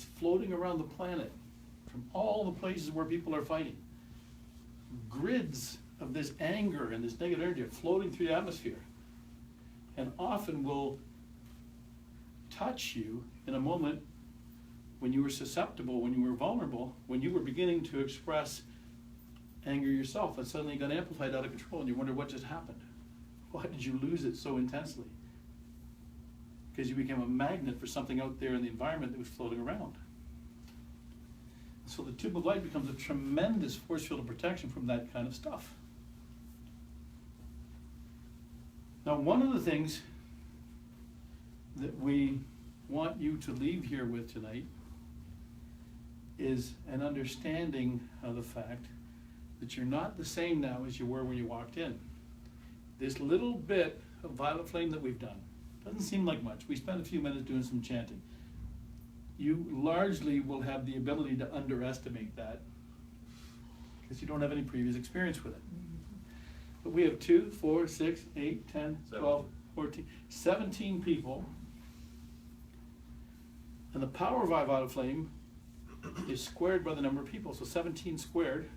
is floating around the planet from all the places where people are fighting. Grids of this anger and this negative energy are floating through the atmosphere, and often will touch you in a moment when you were susceptible, when you were vulnerable, when you were beginning to express anger yourself, and suddenly it got amplified out of control, and you wonder what just happened. Why did you lose it so intensely? Because you became a magnet for something out there in the environment that was floating around. So the tube of light becomes a tremendous force field of protection from that kind of stuff. Now, one of the things that we want you to leave here with tonight is an understanding of the fact that you're not the same now as you were when you walked in. This little bit of violet flame that we've done doesn't seem like much. We spent a few minutes doing some chanting. You largely will have the ability to underestimate that because you don't have any previous experience with it. But we have 2, 4, 6, 8, 10, 12, 14, 17 people. And the power of our violet flame is squared by the number of people. So 17 squared.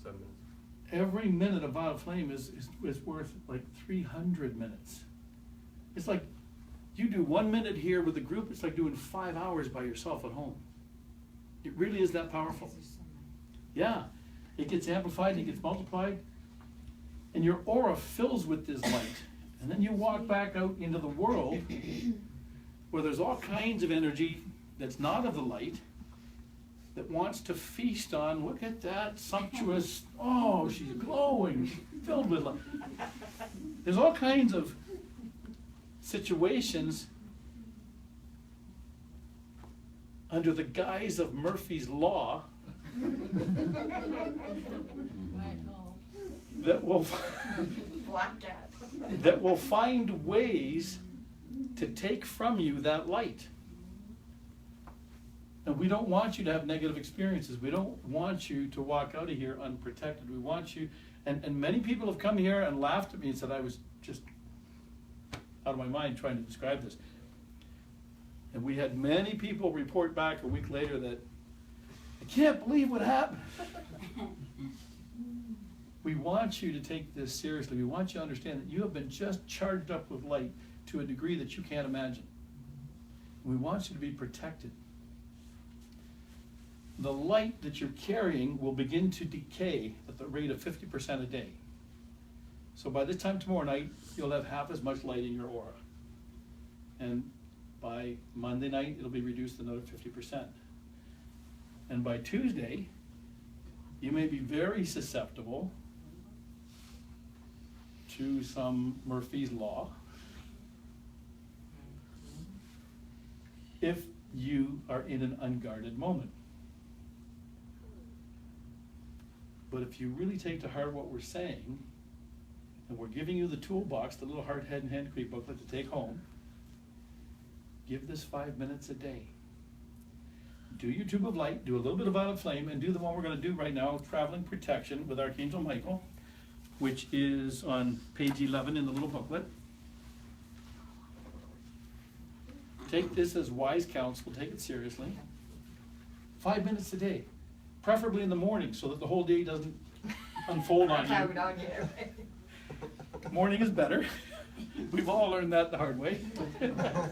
7 minutes. Every minute of violet flame is worth like 300 minutes. It's like you do 1 minute here with a group, it's like doing 5 hours by yourself at home. It really is that powerful. Yeah, it gets amplified, it gets multiplied, and your aura fills with this light. And then you walk back out into the world where there's all kinds of energy that's not of the light, that wants to feast on, look at that sumptuous, oh, she's glowing, she's filled with light. There's all kinds of situations under the guise of Murphy's Law that will that will find ways to take from you that light. And we don't want you to have negative experiences. We don't want you to walk out of here unprotected. We want you, and many people have come here and laughed at me and said I was just out of my mind trying to describe this. And we had many people report back a week later that, I can't believe what happened. We want you to take this seriously. We want you to understand that you have been just charged up with light to a degree that you can't imagine. We want you to be protected. The light that you're carrying will begin to decay at the rate of 50% a day. So by this time tomorrow night, you'll have half as much light in your aura. And by Monday night, it'll be reduced another 50%. And by Tuesday, you may be very susceptible to some Murphy's Law if you are in an unguarded moment. But if you really take to heart what we're saying, and we're giving you the toolbox, the little heart, head, and hand creep booklet to take home, give this 5 minutes a day. Do your tube of light, do a little bit of violet flame, and do the one we're going to do right now, Traveling Protection with Archangel Michael, which is on page 11 in the little booklet. Take this as wise counsel, take it seriously. 5 minutes a day, preferably in the morning so that the whole day doesn't unfold on you. Morning is better. We've all learned that the hard way. Yeah.